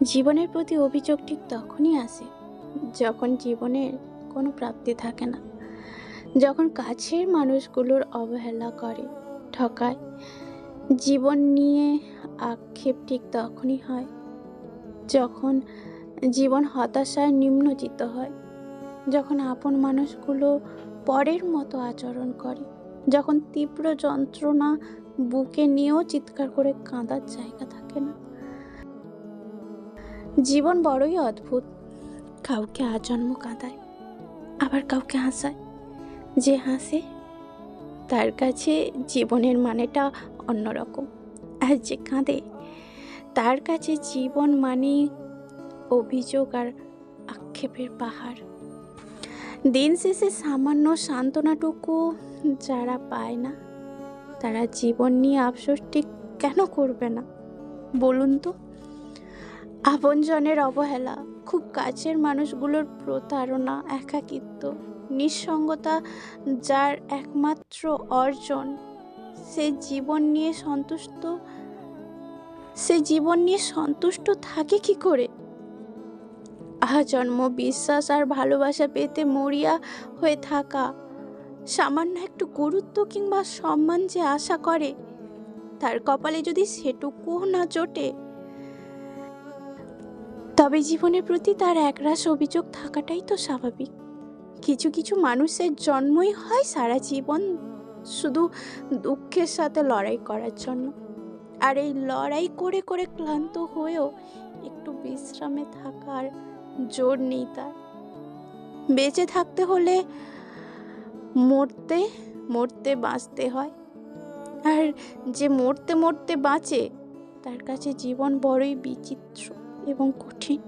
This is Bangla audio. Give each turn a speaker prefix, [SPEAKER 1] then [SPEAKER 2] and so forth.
[SPEAKER 1] জীবনের প্রতি অভিযোগ ঠিক তখনই আসে যখন জীবনের কোনো প্রাপ্তি থাকে না, যখন কাছের মানুষগুলোর অবহেলা করে, ঠকায়। জীবন নিয়ে আক্ষেপ ঠিক তখনই হয় যখন জীবন হতাশায় নিমজ্জিত হয়, যখন আপন মানুষগুলো পরের মতো আচরণ করে, যখন তীব্র যন্ত্রণা বুকে নিয়েও চিৎকার করে কাঁদার জায়গা থাকে না। জীবন বড়ই অদ্ভুত, কাউকে আজন্ম কাঁদায়, আবার কাউকে হাসায়। যে হাসে তার কাছে জীবনের মানেটা অন্যরকম, আর যে কাঁদে তার কাছে জীবন মানে অভিযোগ আর আক্ষেপের পাহাড়। দিন শেষে সামান্য সান্ত্বনাটুকু যারা পায় না, তারা জীবন নিয়ে আফসোস ঠিক কেন করবে না বলুন তো? আপনজনের অবহেলা, খুব কাছের মানুষগুলোর প্রতারণা, একাকিত্ব, নিঃসঙ্গতা যার একমাত্র অর্জন, সে জীবন নিয়ে সন্তুষ্ট থাকে কি করে? আজন্ম বিশ্বাস আর ভালোবাসা পেতে মরিয়া হয়ে থাকা, সামান্য একটু গুরুত্ব কিংবা সম্মান যে আশা করে, তার কপালে যদি সেটুকুও না জোটে, তবে জীবনের প্রতি তার একরাশ অভিযোগ থাকাটাই তো স্বাভাবিক। কিছু কিছু মানুষের জন্মই হয় সারা জীবন শুধু দুঃখের সাথে লড়াই করার জন্য, আর এই লড়াই করে করে ক্লান্ত হয়েও একটু বিশ্রামে থাকার জোর নেই তার। বেঁচে থাকতে হলে মরতে মরতে বাঁচতে হয়, আর যে মরতে মরতে বাঁচে তার কাছে জীবন বড়ই বিচিত্র এবং কঠিন।